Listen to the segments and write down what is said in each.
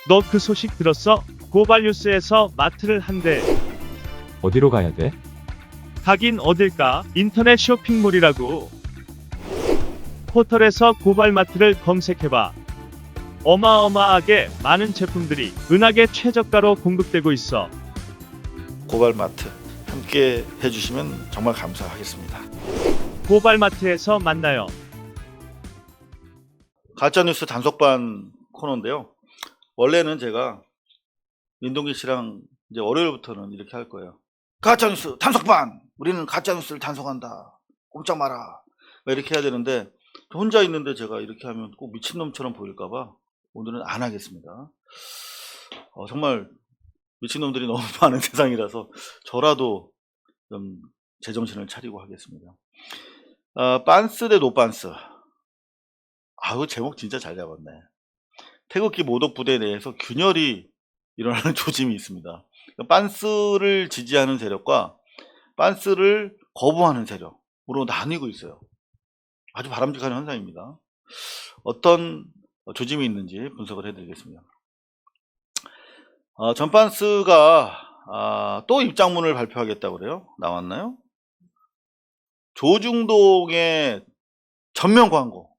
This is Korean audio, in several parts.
너 그 소식 들었어? 고발뉴스에서 마트를 한대. 어디로 가야 돼? 가긴 어딜까? 인터넷 쇼핑몰이라고. 포털에서 고발마트를 검색해봐. 어마어마하게 많은 제품들이 은하계 최저가로 공급되고 있어. 고발마트 함께 해주시면 정말 감사하겠습니다. 고발마트에서 만나요. 가짜뉴스 단속반 코너인데요. 원래는 제가 민동기 씨랑 이제 월요일부터는 이렇게 할 거예요. 가짜뉴스 단속반! 우리는 가짜뉴스를 단속한다. 꼼짝 마라. 이렇게 해야 되는데 혼자 있는데 제가 이렇게 하면 꼭 미친놈처럼 보일까봐 오늘은 안 하겠습니다. 정말 미친놈들이 너무 많은 세상이라서 저라도 좀 제정신을 차리고 하겠습니다. 빤스 대 노빤스. 아우, 제목 진짜 잘 잡았네. 태극기 모독 부대 내에서 균열이 일어나는 조짐이 있습니다. 빤스를 지지하는 세력과 빤스를 거부하는 세력으로 나뉘고 있어요. 아주 바람직한 현상입니다. 어떤 조짐이 있는지 분석을 해드리겠습니다. 전빤스가 또 입장문을 발표하겠다고 그래요. 나왔나요? 조중동의 전면 광고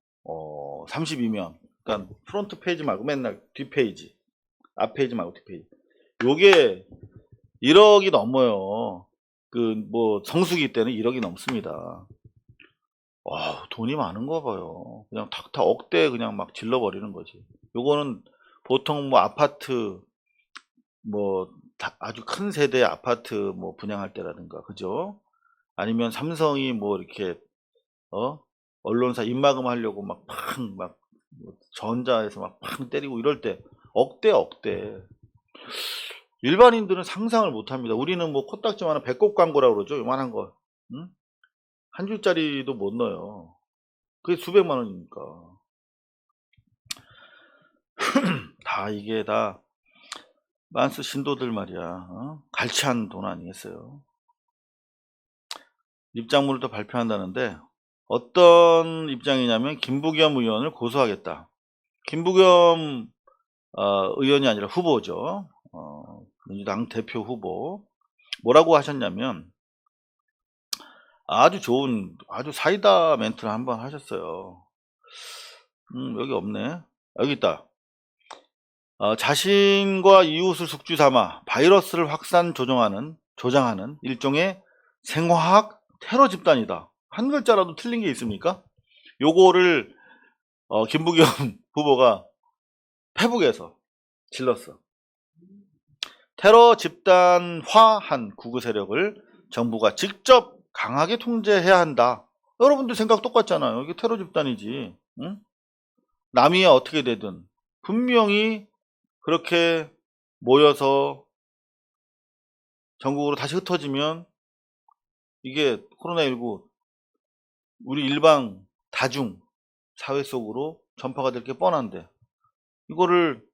32면, 그러니까 프론트 페이지 말고 맨날 뒷페이지, 앞페이지 말고 뒷페이지, 요게 1억이 넘어요. 그 뭐 성수기 때는 1억이 넘습니다. 돈이 많은가 봐요. 그냥 탁탁 억대 그냥 막 질러버리는 거지. 요거는 보통 뭐 아파트, 뭐 아주 큰 세대 아파트 뭐 분양할 때라든가, 그죠? 아니면 삼성이 뭐 이렇게 언론사 입마금 하려고 막 전자에서 막 팡 때리고 이럴 때 억대. 일반인들은 상상을 못 합니다. 우리는 뭐 코딱지만한 배꼽 광고라고 그러죠. 요만한 거. 응? 한 줄짜리도 못 넣어요. 그게 수백만 원이니까. 다 이게 다 만스 신도들 말이야. 갈취한 돈 아니겠어요? 입장문을 또 발표한다는데 어떤 입장이냐면 김부겸 의원을 고소하겠다. 김부겸 의원이 아니라 후보죠. 민주당 대표 후보. 뭐라고 하셨냐면 아주 좋은, 아주 사이다 멘트를 한번 하셨어요. 여기 없네. 여기 있다. 자신과 이웃을 숙주 삼아 바이러스를 확산 조장하는 일종의 생화학 테러 집단이다. 한 글자라도 틀린 게 있습니까? 요거를 김부겸 후보가 페북에서 질렀어. 테러 집단화한 구구 세력을 정부가 직접 강하게 통제해야 한다. 여러분들 생각 똑같잖아요. 이게 테러 집단이지. 응? 남이야 어떻게 되든 분명히 그렇게 모여서 전국으로 다시 흩어지면 이게 코로나19 우리 일방 다중 사회 속으로 전파가 될 게 뻔한데 이거를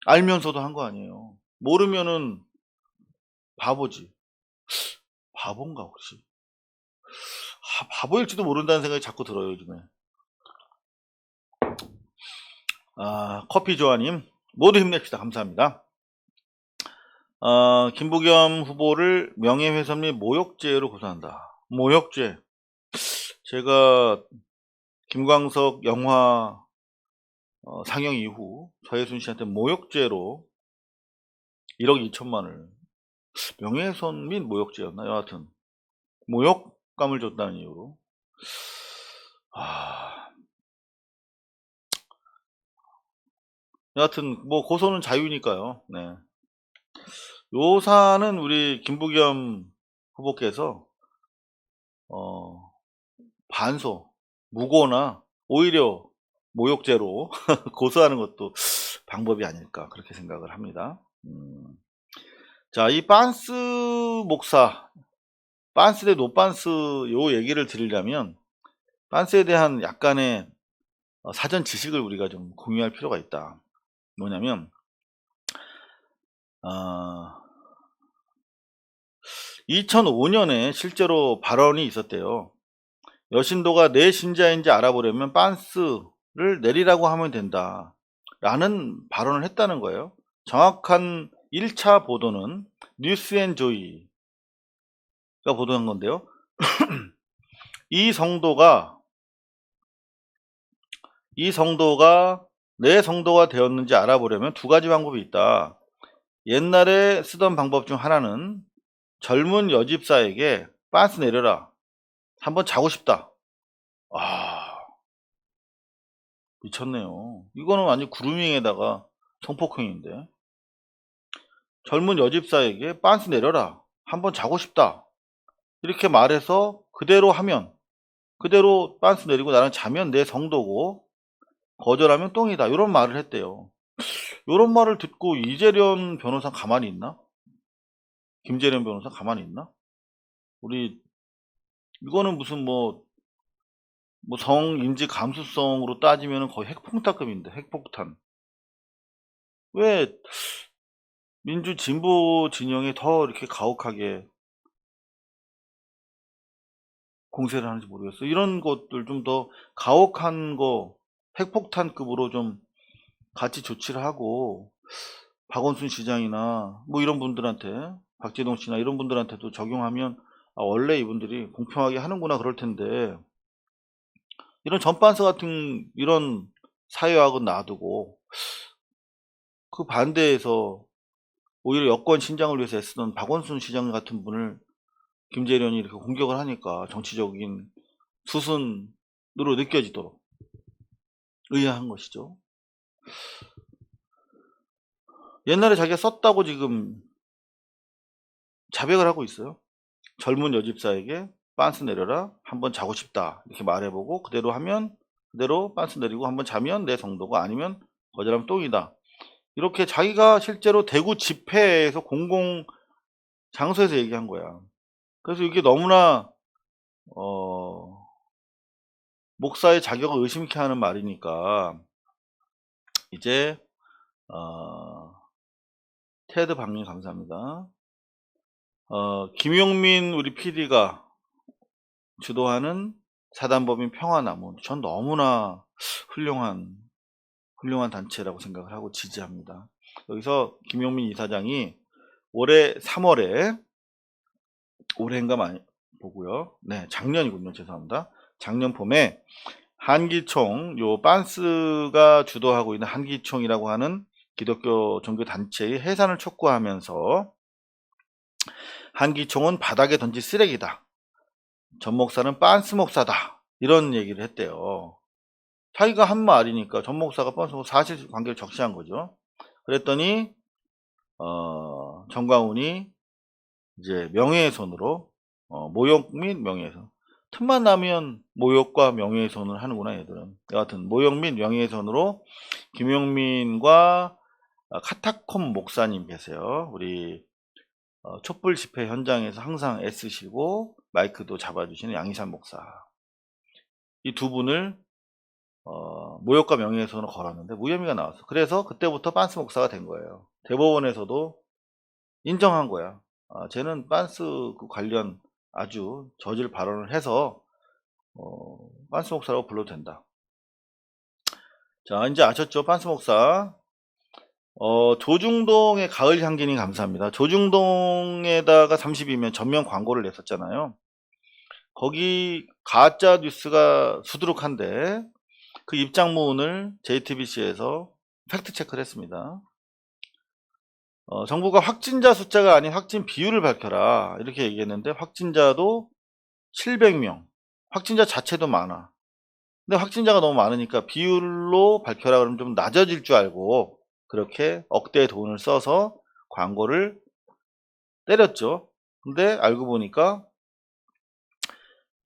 알면서도 한 거 아니에요. 모르면은 바보지. 바본가 혹시? 바보일지도 모른다는 생각이 자꾸 들어요, 요즘에. 커피 조아님, 모두 힘냅시다. 감사합니다. 김부겸 후보를 명예훼손 및 모욕죄로 고소한다. 모욕죄. 제가 김광석 영화 상영 이후 서예순 씨한테 모욕죄로 1억 2천만을, 명예훼손 및 모욕죄였나? 여하튼 모욕감을 줬다는 이유로. 여하튼 뭐 고소는 자유니까요. 네. 요 사안은 우리 김부겸 후보께서 반소, 무고나 오히려 모욕죄로 고소하는 것도 방법이 아닐까 그렇게 생각을 합니다. 자, 이 빤스 목사, 빤스 대 노빤스 요 얘기를 드리려면 빤스에 대한 약간의 사전 지식을 우리가 좀 공유할 필요가 있다. 뭐냐면 2005년에 실제로 발언이 있었대요. 여신도가 내 신자인지 알아보려면 빤스를 내리라고 하면 된다. 라는 발언을 했다는 거예요. 정확한 1차 보도는 뉴스앤조이가 보도한 건데요. 이 성도가 내 성도가 되었는지 알아보려면 두 가지 방법이 있다. 옛날에 쓰던 방법 중 하나는 젊은 여집사에게 빤스 내려라. 한번 자고 싶다. 아, 미쳤네요. 이거는 완전 그루밍에다가 성폭행인데. 젊은 여집사에게 빤스 내려라. 한번 자고 싶다. 이렇게 말해서 그대로 하면, 그대로 빤스 내리고 나랑 자면 내 성도고 거절하면 똥이다. 이런 말을 했대요. 이런 말을 듣고 이재련 변호사 가만히 있나? 김재련 변호사 가만히 있나? 우리 이거는 무슨 뭐 성인지 감수성으로 따지면 거의 핵폭탄급인데, 핵폭탄. 왜 민주 진보 진영이 더 이렇게 가혹하게 공세를 하는지 모르겠어. 이런 것들 좀 더 가혹한 거 핵폭탄급으로 좀 같이 조치를 하고 박원순 시장이나 뭐 이런 분들한테, 박재동 씨나 이런 분들한테도 적용하면 원래 이분들이 공평하게 하는구나 그럴 텐데, 이런 전반서 같은 이런 사회학은 놔두고 그 반대에서 오히려 여권 신장을 위해서 애쓰던 박원순 시장 같은 분을 김재련이 이렇게 공격을 하니까 정치적인 수순으로 느껴지도록 의아한 것이죠. 옛날에 자기가 썼다고 지금 자백을 하고 있어요. 젊은 여집사에게 빤스 내려라, 한번 자고 싶다 이렇게 말해보고 그대로 하면 그대로 빤스 내리고 한번 자면 내 성도가, 아니면 거절하면 똥이다. 이렇게 자기가 실제로 대구 집회에서 공공 장소에서 얘기한 거야. 그래서 이게 너무나 목사의 자격을 의심케 하는 말이니까 이제 테드 방님 감사합니다. 김용민 우리 PD가 주도하는 사단법인 평화나무, 전 너무나 훌륭한 단체라고 생각을 하고 지지합니다. 여기서 김용민 이사장이 올해 3월에, 올해인가 많이 보고요. 네, 작년이군요. 죄송합니다. 작년 봄에 한기총, 요 빤스가 주도하고 있는 한기총이라고 하는 기독교 종교 단체의 해산을 촉구하면서 한기총은 바닥에 던질 쓰레기다. 전 목사는 빤스 목사다. 이런 얘기를 했대요. 자기가 한 말이니까 전 목사가 빤스 목사 사실관계를 적시한 거죠. 그랬더니 정광훈이 이제 명예훼손으로 모욕 및 명예훼손, 틈만 나면 모욕과 명예훼손을 하는구나 얘들은. 여하튼 모욕 및 명예훼손으로 김용민과 카타콤 목사님 계세요. 우리 촛불 집회 현장에서 항상 애쓰시고 마이크도 잡아주시는 양희삼 목사, 이 두 분을 모욕과 명예훼손을 걸었는데 무혐의가 나왔어. 그래서 그때부터 빤스 목사가 된 거예요. 대법원에서도 인정한 거야. 쟤는 빤스 관련 아주 저질 발언을 해서 빤스 목사라고 불러도 된다. 자, 이제 아셨죠? 빤스 목사. 조중동의 가을 향기님 감사합니다. 조중동에다가 30이면 전면 광고를 냈었잖아요. 거기 가짜 뉴스가 수두룩한데 그 입장문을 JTBC에서 팩트 체크를 했습니다. 정부가 확진자 숫자가 아닌 확진 비율을 밝혀라 이렇게 얘기했는데, 확진자도 700명, 확진자 자체도 많아. 근데 확진자가 너무 많으니까 비율로 밝혀라 그러면 좀 낮아질 줄 알고 그렇게 억대의 돈을 써서 광고를 때렸죠. 근데 알고 보니까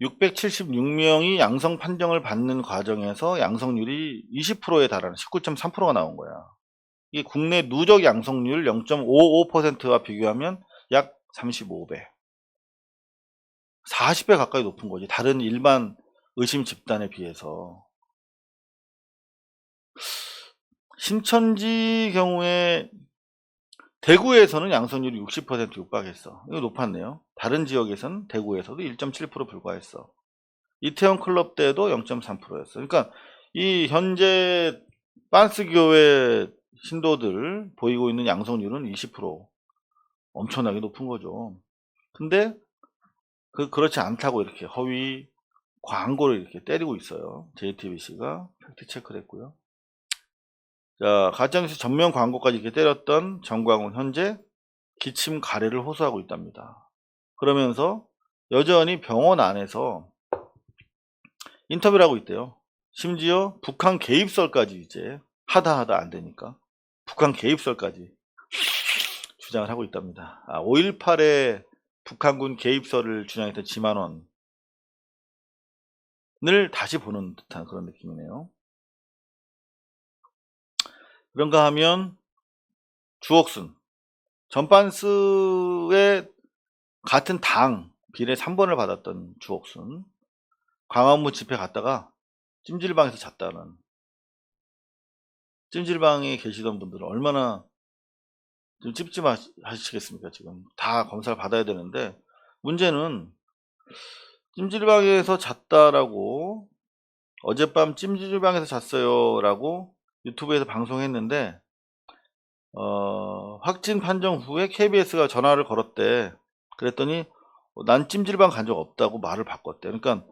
676명이 양성 판정을 받는 과정에서 양성률이 20%에 달하는 19.3%가 나온 거야. 이 국내 누적 양성률 0.55%와 비교하면 약 35배, 40배 가까이 높은 거지, 다른 일반 의심 집단에 비해서. 신천지 경우에 대구에서는 양성률이 60% 육박했어. 이거 높았네요. 다른 지역에서는 대구에서도 1.7% 불과했어. 이태원 클럽 때도 0.3%였어. 그러니까 이 현재 빤스 교회 신도들 보이고 있는 양성률은 20%. 엄청나게 높은 거죠. 근데 그렇지 않다고 이렇게 허위 광고를 이렇게 때리고 있어요. JTBC가 팩트 체크를 했고요. 자, 가짜뉴스 전면 광고까지 이렇게 때렸던 정광훈 현재 기침 가래를 호소하고 있답니다. 그러면서 여전히 병원 안에서 인터뷰를 하고 있대요. 심지어 북한 개입설까지 이제 하다 안 되니까 북한 개입설까지 주장을 하고 있답니다. 5.18에 북한군 개입설을 주장했던 지만원을 다시 보는 듯한 그런 느낌이네요. 그런가 하면 주옥순 전반스의 같은 당 비례 3번을 받았던 주옥순 광화문 집회 갔다가 찜질방에서 잤다는, 찜질방에 계시던 분들은 얼마나 좀 찝찝하시겠습니까? 지금 다 검사를 받아야 되는데, 문제는 찜질방에서 잤다라고, 어젯밤 찜질방에서 잤어요 라고 유튜브에서 방송했는데, 확진 판정 후에 KBS가 전화를 걸었대. 그랬더니 난 찜질방 간 적 없다고 말을 바꿨대. 그러니까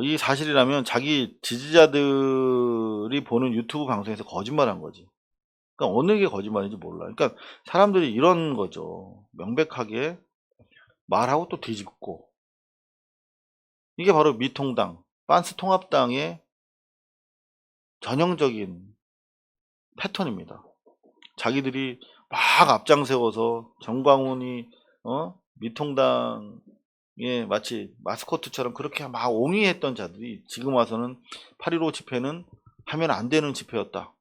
이 사실이라면 자기 지지자들이 보는 유튜브 방송에서 거짓말한 거지. 그러니까 어느 게 거짓말인지 몰라. 그러니까 사람들이 이런 거죠. 명백하게 말하고 또 뒤집고. 이게 바로 미통당, 빤스 통합당의 전형적인 패턴입니다. 자기들이 막 앞장세워서 정광훈이 미통당에 마치 마스코트처럼 그렇게 막 옹이했던 자들이 지금 와서는 8.15 집회는 하면 안 되는 집회였다.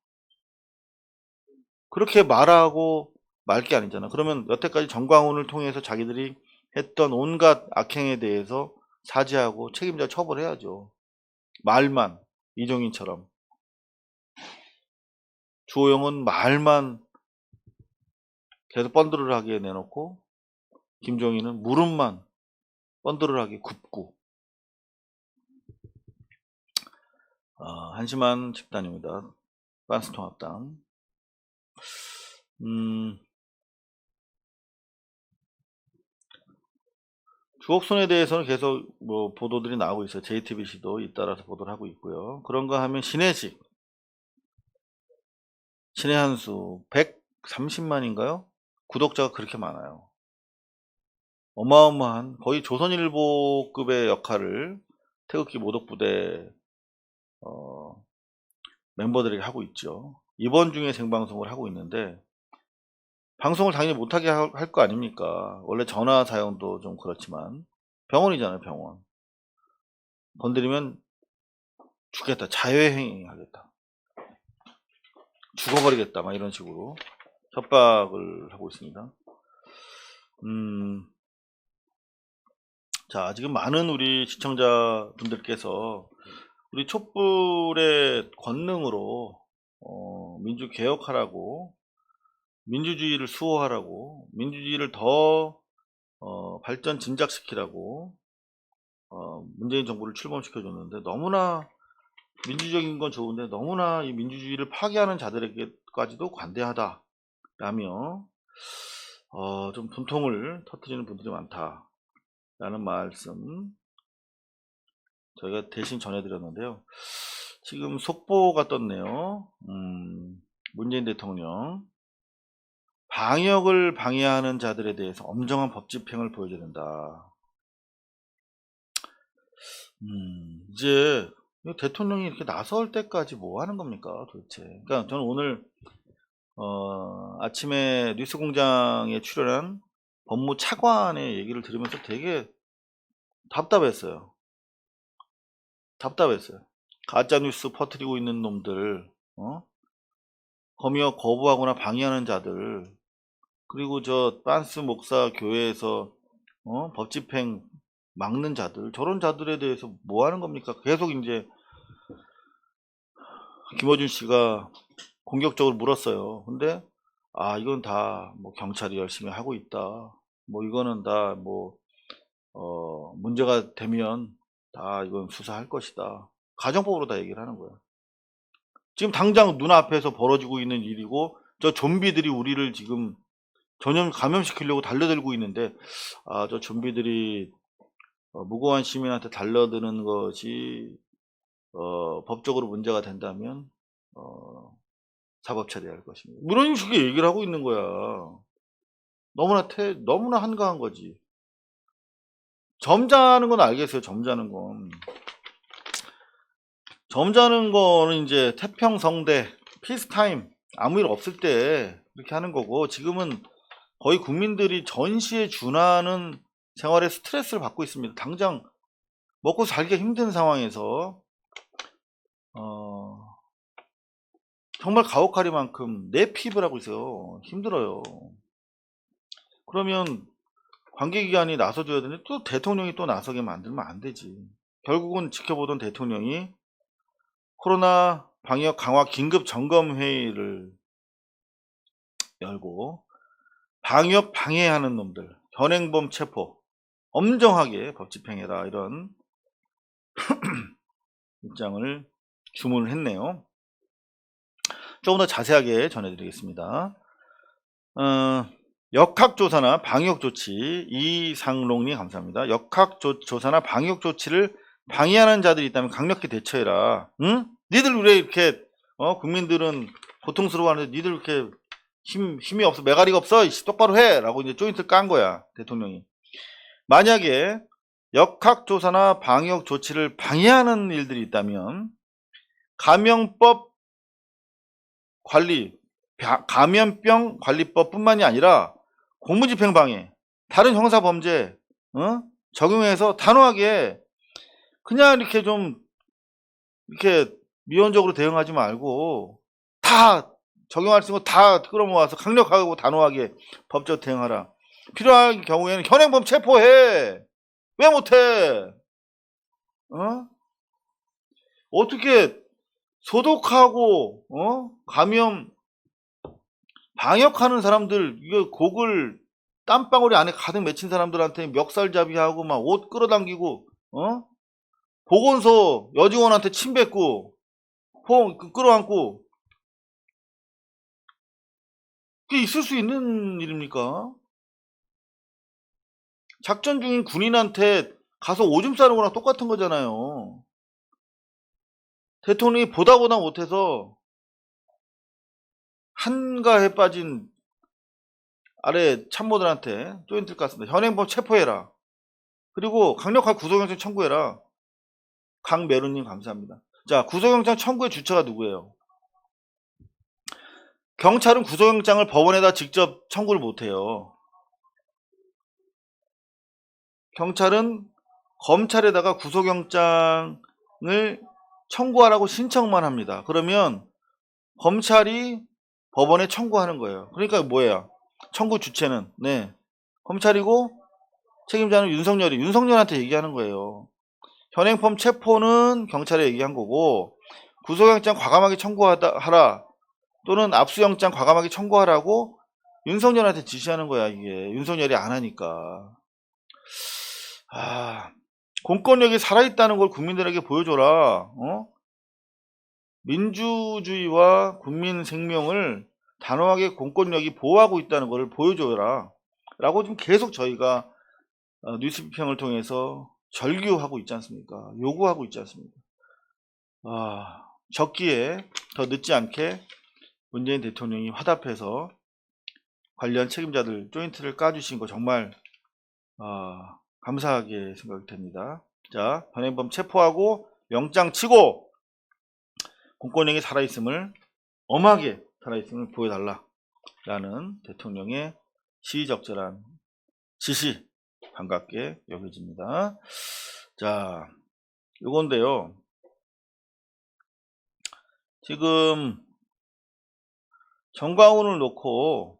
그렇게 말하고 말 게 아니잖아. 그러면 여태까지 정광훈을 통해서 자기들이 했던 온갖 악행에 대해서 사죄하고 책임자 처벌해야죠. 말만, 이종인처럼. 주호영은 말만 계속 번드르르하게 내놓고, 김종인은 무릎만 번드르르하게 굽고. 한심한 집단입니다. 빤스통합당. 주옥순에 대해서는 계속 뭐 보도들이 나오고 있어요. JTBC도 잇따라서 보도를 하고 있고요. 그런가 하면 신혜식, 신의 한수 130만인가요? 구독자가 그렇게 많아요. 어마어마한 거의 조선일보급의 역할을 태극기 모독부대 멤버들에게 하고 있죠. 이번 중에 생방송을 하고 있는데, 방송을 당연히 못하게 할 거 아닙니까? 원래 전화 사용도 좀 그렇지만 병원이잖아요. 병원 건드리면 죽겠다, 자해행위 하겠다, 죽어버리겠다, 막 이런 식으로 협박을 하고 있습니다. 자, 지금 많은 우리 시청자분들께서 우리 촛불의 권능으로 민주개혁하라고, 민주주의를 수호하라고, 민주주의를 더 발전 진작시키라고 문재인 정부를 출범시켜줬는데, 너무나 민주적인 건 좋은데 너무나 이 민주주의를 파괴하는 자들에게까지도 관대하다라며 좀 분통을 터뜨리는 분들이 많다라는 말씀 저희가 대신 전해드렸는데요. 지금 속보가 떴네요. 문재인 대통령 방역을 방해하는 자들에 대해서 엄정한 법 집행을 보여줘야 된다. 이제 대통령이 이렇게 나설 때까지 뭐 하는 겁니까 도대체? 그러니까 저는 오늘 아침에 뉴스공장에 출연한 법무차관의 얘기를 들으면서 되게 답답했어요. 가짜뉴스 퍼뜨리고 있는 놈들, 검역 거부하거나 방해하는 자들, 그리고 저 빤스 목사 교회에서 법 집행 막는 자들, 저런 자들에 대해서 뭐 하는 겁니까? 계속 이제 김어준 씨가 공격적으로 물었어요. 근데 이건 다 뭐 경찰이 열심히 하고 있다, 뭐 이거는 다 뭐 문제가 되면 다 이건 수사할 것이다, 가정법으로 다 얘기를 하는 거예요. 지금 당장 눈앞에서 벌어지고 있는 일이고 저 좀비들이 우리를 지금 전염 감염시키려고 달려들고 있는데 저 좀비들이 무고한 시민한테 달려드는 것이 법적으로 문제가 된다면 사법 처리할 것입니다. 이런 식의 얘기를 하고 있는 거야. 너무나 한가한 거지. 점잖은 건 알겠어요. 점잖은 거는 이제 태평성대, 피스타임 아무 일 없을 때 이렇게 하는 거고, 지금은 거의 국민들이 전시에 준하는 생활에 스트레스를 받고 있습니다. 당장 먹고 살기가 힘든 상황에서 정말 가혹하리만큼 내 피부를 하고 있어요. 힘들어요. 그러면 관계기관이 나서줘야 되는데 또 대통령이 또 나서게 만들면 안 되지. 결국은 지켜보던 대통령이 코로나 방역 강화 긴급 점검 회의를 열고 방역 방해하는 놈들 현행범 체포 엄정하게 법 집행해라, 이런 입장을 주문을 했네요. 조금 더 자세하게 전해드리겠습니다. 역학조사나 방역조치, 이상롱님 감사합니다. 역학조사나 방역조치를 방해하는 자들이 있다면 강력히 대처해라. 응? 니들 왜 이렇게 국민들은 고통스러워하는데 니들 이렇게 힘이 없어, 메가리가 없어, 똑바로 해 라고 이제 조인트를 깐 거야, 대통령이. 만약에 역학조사나 방역조치를 방해하는 일들이 있다면 감염병 관리법 뿐만이 아니라 공무집행 방해, 다른 형사범죄 적용해서 단호하게 그냥 이렇게 좀 이렇게 미온적으로 대응하지 말고 다 적용할 수 있는 거 다 끌어모아서 강력하고 단호하게 법적 대응하라. 필요한 경우에는 현행범 체포해. 왜 못해? 어떻게 소독하고 감염 방역하는 사람들, 이거 곡을 땀방울이 안에 가득 맺힌 사람들한테 멱살잡이하고 막 옷 끌어당기고 보건소 여직원한테 침 뱉고 끌어안고, 그게 있을 수 있는 일입니까? 작전 중인 군인한테 가서 오줌 싸는 거랑 똑같은 거잖아요. 대통령이 보다 못해서 한가해 빠진 아래 참모들한테 조인트를 깠습니다. 현행범 체포해라. 그리고 강력한 구속영장 청구해라. 강매루님 감사합니다. 자, 구속영장 청구의 주체가 누구예요? 경찰은 구속영장을 법원에다 직접 청구를 못해요. 경찰은 검찰에다가 구속영장을 청구하라고 신청만 합니다. 그러면 검찰이 법원에 청구하는 거예요. 그러니까 뭐예요? 청구 주체는 검찰이고 책임자는 윤석열한테 얘기하는 거예요. 현행범 체포는 경찰에 얘기한 거고, 구속영장 과감하게 청구하라 또는 압수영장 과감하게 청구하라고 윤석열한테 지시하는 거야. 이게 윤석열이 안 하니까. 공권력이 살아있다는 걸 국민들에게 보여줘라. 민주주의와 국민 생명을 단호하게 공권력이 보호하고 있다는 것을 보여줘라 라고 지금 계속 저희가 뉴스 비평을 통해서 절규하고 있지 않습니까? 요구하고 있지 않습니까? 적기에 더 늦지 않게 문재인 대통령이 화답해서 관련 책임자들 조인트를 까주신 거 정말 감사하게 생각이 됩니다. 자, 현행범 체포하고 영장 치고 공권력이 살아있음을, 엄하게 살아있음을 보여달라라는 대통령의 시의적절한 지시 반갑게 여겨집니다. 자, 요건데요. 지금 정광훈을 놓고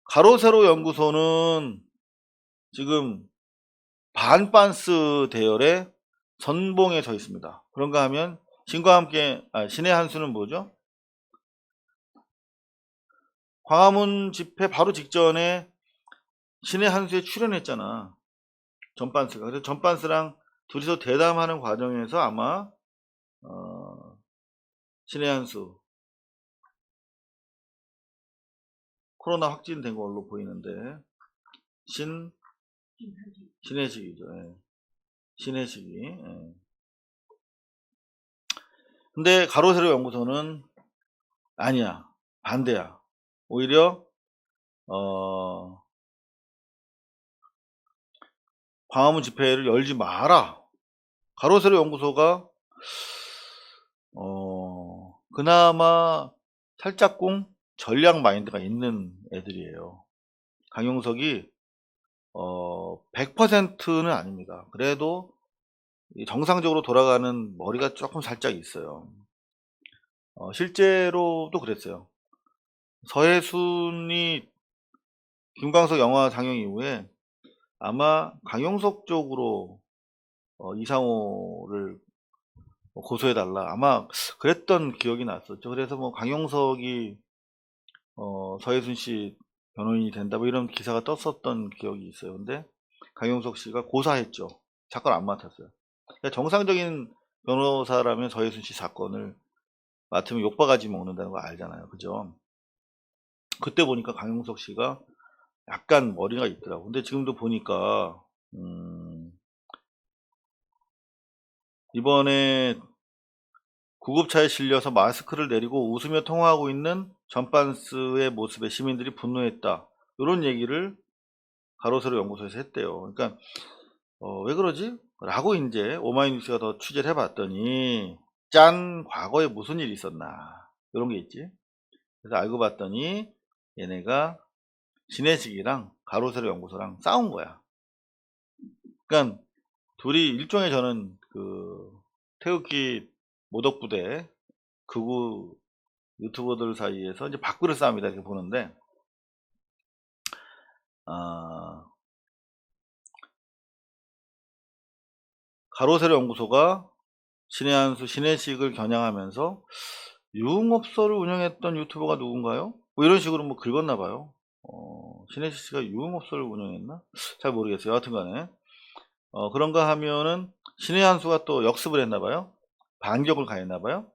가로세로 연구소는 지금 반반스 대열에 선봉에 서 있습니다. 그런가 하면 신과 함께 신의 한 수는 뭐죠? 광화문 집회 바로 직전에 신의 한 수에 출연했잖아, 전반스가. 그래서 전반스랑 둘이서 대담하는 과정에서 아마 신의 한 수. 코로나 확진된 걸로 보이는데, 신혜식이죠. 예. 신혜식이. 예. 근데 가로세로 연구소는 아니야. 반대야. 오히려, 광화문 집회를 열지 마라. 가로세로 연구소가, 그나마 살짝꿍 전략 마인드가 있는 애들이에요. 강용석이 100%는 아닙니다. 그래도 정상적으로 돌아가는 머리가 조금 살짝 있어요. 실제로도 그랬어요. 서해순이 김광석 영화 상영 이후에 아마 강용석 쪽으로 이상호를 고소해달라 아마 그랬던 기억이 났었죠. 그래서 뭐 강용석이 서해순 씨 변호인이 된다 뭐 이런 기사가 떴었던 기억이 있어요. 근데 강용석 씨가 고사했죠. 사건 안 맡았어요. 그러니까 정상적인 변호사라면 서해순 씨 사건을 맡으면 욕바가지 먹는다는 거 알잖아요. 그죠? 그때 보니까 강용석 씨가 약간 머리가 있더라고. 근데 지금도 보니까 이번에 구급차에 실려서 마스크를 내리고 웃으며 통화하고 있는 전반스의 모습에 시민들이 분노했다. 이런 얘기를 가로세로 연구소에서 했대요. 그러니까 왜 그러지? 라고 이제 오마이뉴스가 더 취재를 해봤더니 짠 과거에 무슨 일이 있었나 이런 게 있지. 그래서 알고 봤더니 얘네가 신혜식이랑 가로세로 연구소랑 싸운 거야. 그러니까 둘이 일종의 저는 그 태극기 모독부대 극우 유튜버들 사이에서 이제 밥그릇 싸움이다 이렇게 보는데 가로세로 연구소가 신의 한수 신혜식을 겨냥하면서 유흥업소를 운영했던 유튜버가 누군가요? 뭐 이런 식으로 뭐 긁었나 봐요. 신혜식 씨가 유흥업소를 운영했나? 잘 모르겠어요. 하여튼간에 그런가 하면은 신의 한수가 또 역습을 했나 봐요. 반격을 가했나 봐요.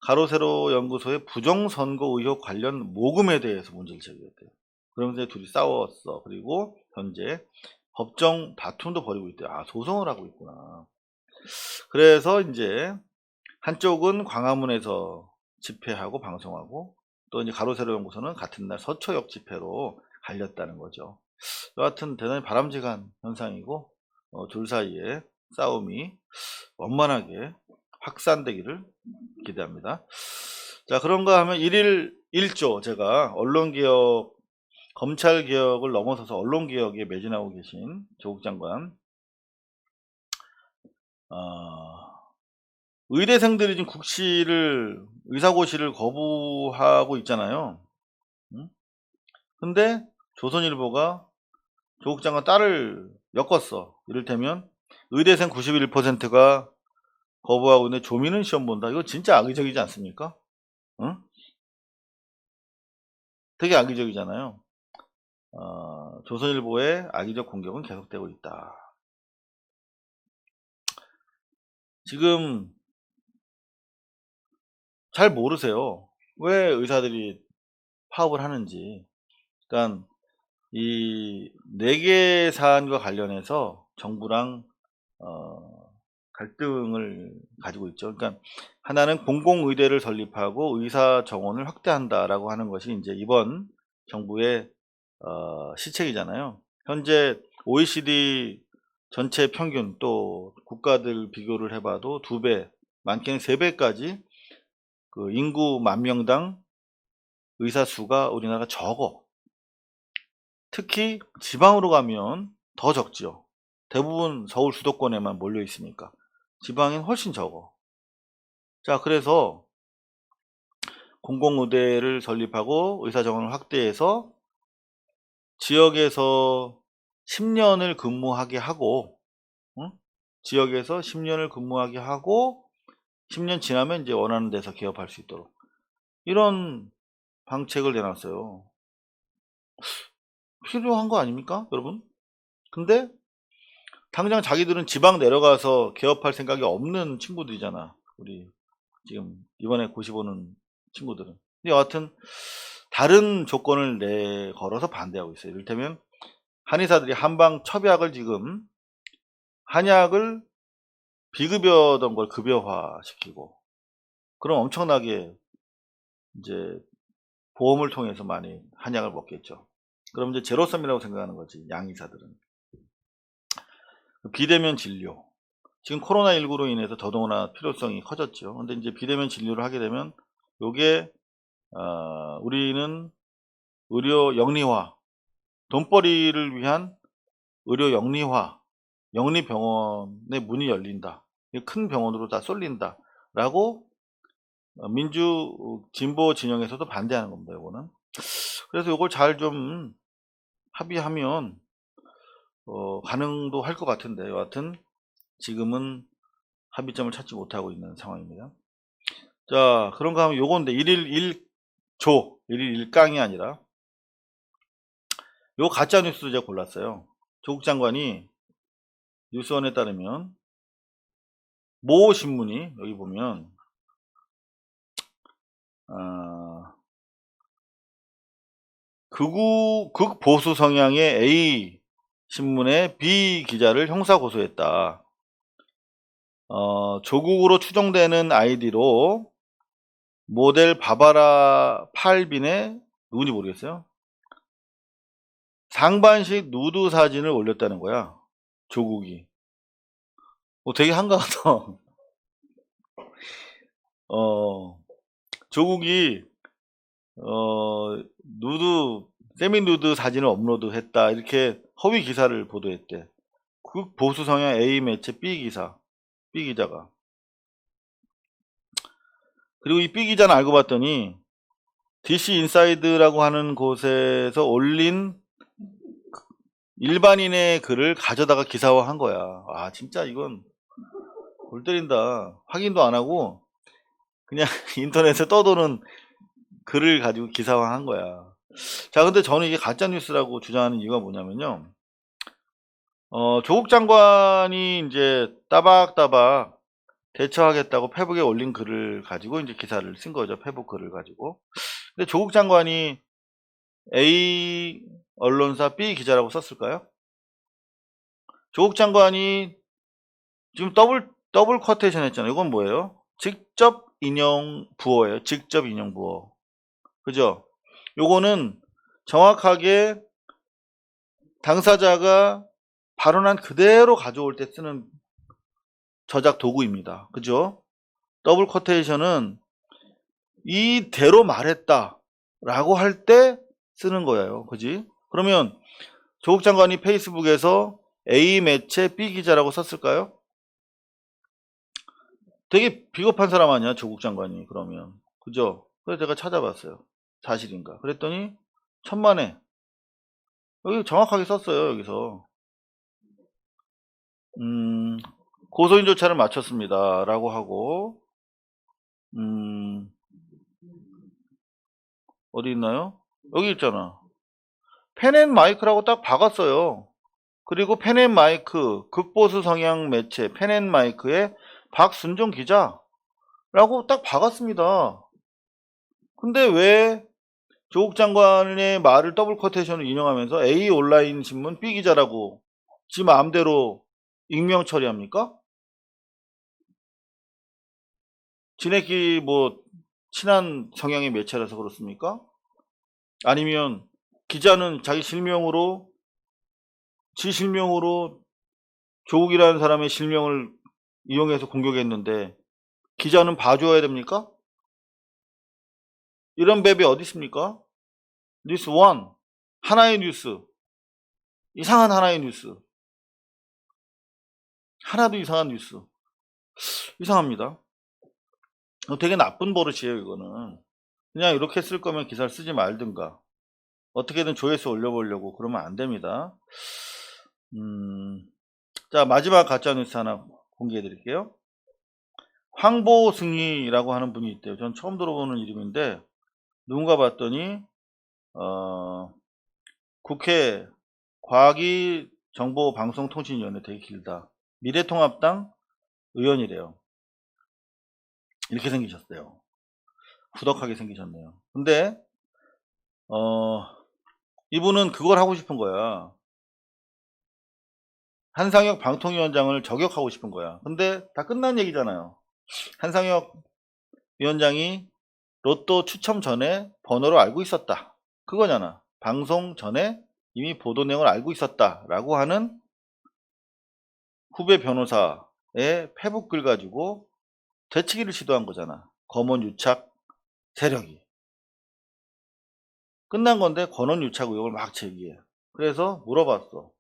가로세로 연구소의 부정선거 의혹 관련 모금에 대해서 문제를 제기했대요. 그러면서 둘이 싸웠어. 그리고 현재 법정 다툼도 벌이고 있대요. 아, 소송을 하고 있구나. 그래서 이제 한쪽은 광화문에서 집회하고 방송하고 또 이제 가로세로 연구소는 같은 날 서초역 집회로 갈렸다는 거죠. 여하튼 대단히 바람직한 현상이고 둘 사이에 싸움이 원만하게 확산되기를 기대합니다. 자, 그런가 하면 1일 1조 제가 언론개혁, 검찰개혁을 넘어서서 언론개혁에 매진하고 계신 조국 장관 의대생들이 지금 국시를 의사고시를 거부하고 있잖아요. 근데 조선일보가 조국 장관 딸을 엮었어. 이를테면 의대생 91%가 거부하고 있는데 조민은 시험 본다. 이거 진짜 악의적이지 않습니까? 응? 되게 악의적이잖아요. 조선일보의 악의적 공격은 계속되고 있다. 지금 잘 모르세요. 왜 의사들이 파업을 하는지. 그러니까 이 4개 사안과 관련해서 정부랑 갈등을 가지고 있죠. 그러니까 하나는 공공의대를 설립하고 의사 정원을 확대한다라고 하는 것이 이제 이번 정부의 시책이잖아요. 현재 OECD 전체 평균 또 국가들 비교를 해봐도 2배, 많게는 3배까지 그 인구 10,000명당 의사 수가 우리나라가 적어. 특히 지방으로 가면 더 적지요. 대부분 서울 수도권에만 몰려 있으니까. 지방엔 훨씬 적어. 자, 그래서 공공의대를 설립하고 의사정원을 확대해서 지역에서 10년을 근무하게 하고, 지역에서 10년을 근무하게 하고 10년 지나면 이제 원하는 데서 개업할 수 있도록 이런 방책을 내놨어요. 필요한 거 아닙니까, 여러분? 근데 당장 자기들은 지방 내려가서 개업할 생각이 없는 친구들이잖아. 우리 지금 이번에 고시 보는 친구들은. 근데 여하튼 다른 조건을 걸어서 반대하고 있어요. 이를테면 한의사들이 한방 첩약을 지금 한약을 비급여던 걸 급여화 시키고, 그럼 엄청나게 이제 보험을 통해서 많이 한약을 먹겠죠. 그럼 이제 제로섬이라고 생각하는 거지, 양의사들은. 비대면 진료. 지금 코로나19로 인해서 더더구나 필요성이 커졌죠. 근데 이제 비대면 진료를 하게 되면 요게 우리는 의료 영리화, 돈벌이를 위한 의료 영리화, 영리병원의 문이 열린다. 큰 병원으로 다 쏠린다. 라고 민주 진보 진영에서도 반대하는 겁니다. 요거는. 그래서 요걸 잘 좀 합의하면 가능도 할 것 같은데, 여하튼 지금은 합의점을 찾지 못하고 있는 상황입니다. 자, 그런가 하면 요건데 1일 1조, 1일 1강이 아니라 요 가짜 뉴스도 제가 골랐어요. 조국 장관이 뉴스원에 따르면 모 신문이 여기 보면 극보수 성향의 A 신문의 B 기자를 형사 고소했다. 조국으로 추정되는 아이디로 모델 바바라 팔빈의 누군지 모르겠어요. 상반식 누드 사진을 올렸다는 거야. 조국이. 되게 한가하다. 조국이 세미 누드 사진을 업로드했다, 이렇게 허위 기사를 보도했대. 보수 성향 A 매체 B 기자가. 그리고 이 B 기자는 알고 봤더니 DC 인사이드라고 하는 곳에서 올린 일반인의 글을 가져다가 기사화한 거야. 진짜 이건 골 때린다. 확인도 안 하고 그냥 인터넷에 떠도는 글을 가지고 기사화한 거야. 자, 근데 저는 이게 가짜뉴스라고 주장하는 이유가 뭐냐면요. 조국 장관이 이제 따박따박 대처하겠다고 페북에 올린 글을 가지고 이제 기사를 쓴 거죠. 페북 글을 가지고. 근데 조국 장관이 A 언론사 B 기자라고 썼을까요? 조국 장관이 지금 더블 쿼테이션 했잖아요. 이건 뭐예요? 직접 인용 부어예요. 직접 인용 부어. 그죠? 요거는 정확하게 당사자가 발언한 그대로 가져올 때 쓰는 저작 도구입니다. 그죠? 더블 쿼테이션은 이대로 말했다 라고 할 때 쓰는 거예요. 그지? 그러면 조국 장관이 페이스북에서 A 매체 B 기자라고 썼을까요? 되게 비겁한 사람 아니야, 조국 장관이. 그러면. 그죠? 그래서 제가 찾아봤어요. 사실인가. 그랬더니 천만에 여기 정확하게 썼어요. 여기서 고소인 조차를 마쳤습니다 라고 하고, 어디 있나요? 여기 있잖아. 펜앤마이크라고 딱 박았어요. 그리고 펜앤마이크 극보수 성향 매체 펜앤마이크의 박순종 기자라고 딱 박았습니다. 근데 왜 조국 장관의 말을 더블 쿼테이션을 인용하면서 A 온라인 신문 B 기자라고 지 마음대로 익명 처리합니까? 지네끼리 뭐 친한 성향의 매체라서 그렇습니까? 아니면 기자는 자기 실명으로 지 실명으로 조국이라는 사람의 실명을 이용해서 공격했는데 기자는 봐줘야 됩니까? 이런 법이 어디 있습니까? 뉴스 원, 하나의 뉴스, 이상한 하나의 뉴스, 하나도 이상한 뉴스, 이상합니다. 되게 나쁜 버릇이에요. 이거는 그냥 이렇게 쓸 거면 기사를 쓰지 말든가 어떻게든 조회수 올려보려고 그러면 안 됩니다. 자, 마지막 가짜뉴스 하나 공개해 드릴게요. 황보승희라고 하는 분이 있대요. 전 처음 들어보는 이름인데 누군가 봤더니 국회 과학기정보방송통신위원회, 되게 길다. 미래통합당 의원이래요. 이렇게 생기셨어요. 후덕하게 생기셨네요. 근데 이분은 그걸 하고 싶은 거야. 한상혁 방통위원장을 저격하고 싶은 거야. 근데 다 끝난 얘기잖아요. 한상혁 위원장이 로또 추첨 전에 번호를 알고 있었다. 그거잖아. 방송 전에 이미 보도 내용을 알고 있었다. 라고 하는 후배 변호사의 페북글 가지고 되치기를 시도한 거잖아. 검언 유착 세력이. 끝난 건데 권언 유착 의혹을 막 제기해. 그래서 물어봤어.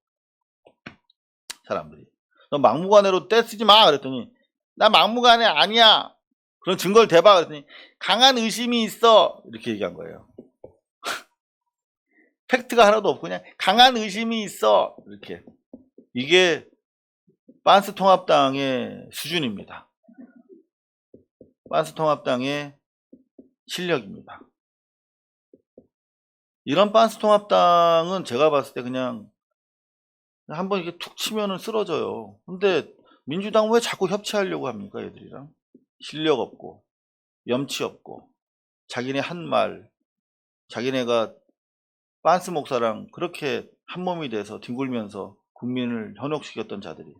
사람들이. 너 막무가내로 떼쓰지 마. 그랬더니 나 막무가내 아니야. 그런 증거를 대봐. 그랬더니 강한 의심이 있어. 이렇게 얘기한 거예요. 팩트가 하나도 없고 그냥 강한 의심이 있어. 이렇게. 이게 빤스통합당의 수준입니다. 빤스통합당의 실력입니다. 이런 빤스통합당은 제가 봤을 때 그냥 한번 이렇게 툭 치면은 쓰러져요. 근데 민주당 왜 자꾸 협치하려고 합니까? 얘들이랑. 실력 없고 염치 없고 자기네 한 말, 자기네가 빤스 목사랑 그렇게 한몸이 돼서 뒹굴면서 국민을 현혹시켰던 자들이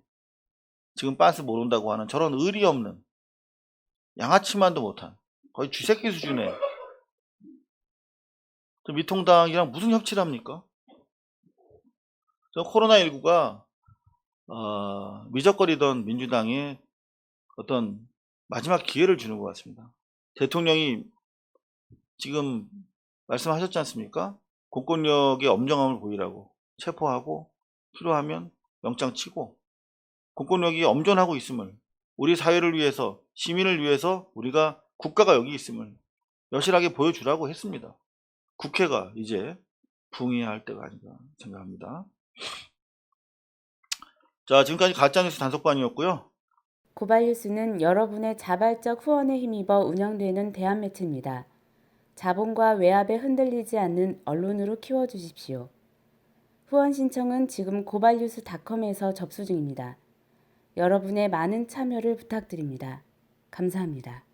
지금 빤스 모른다고 하는 저런 의리 없는 양아치만도 못한 거의 쥐새끼 수준의 미통당이랑 무슨 협치를 합니까? 코로나19가 미적거리던 민주당에 어떤 마지막 기회를 주는 것 같습니다. 대통령이 지금 말씀하셨지 않습니까? 공권력의 엄정함을 보이라고 체포하고 필요하면 영장 치고 공권력이 엄존하고 있음을 우리 사회를 위해서 시민을 위해서 우리가 국가가 여기 있음을 여실하게 보여주라고 했습니다. 국회가 이제 부응해야 할 때가 아닌가 생각합니다. 자, 지금까지 가짜뉴스 단속반이었고요. 고발뉴스는 여러분의 자발적 후원에 힘입어 운영되는 대한매체입니다. 자본과 외압에 흔들리지 않는 언론으로 키워주십시오. 후원 신청은 지금 고발뉴스닷컴에서 접수 중입니다. 여러분의 많은 참여를 부탁드립니다. 감사합니다.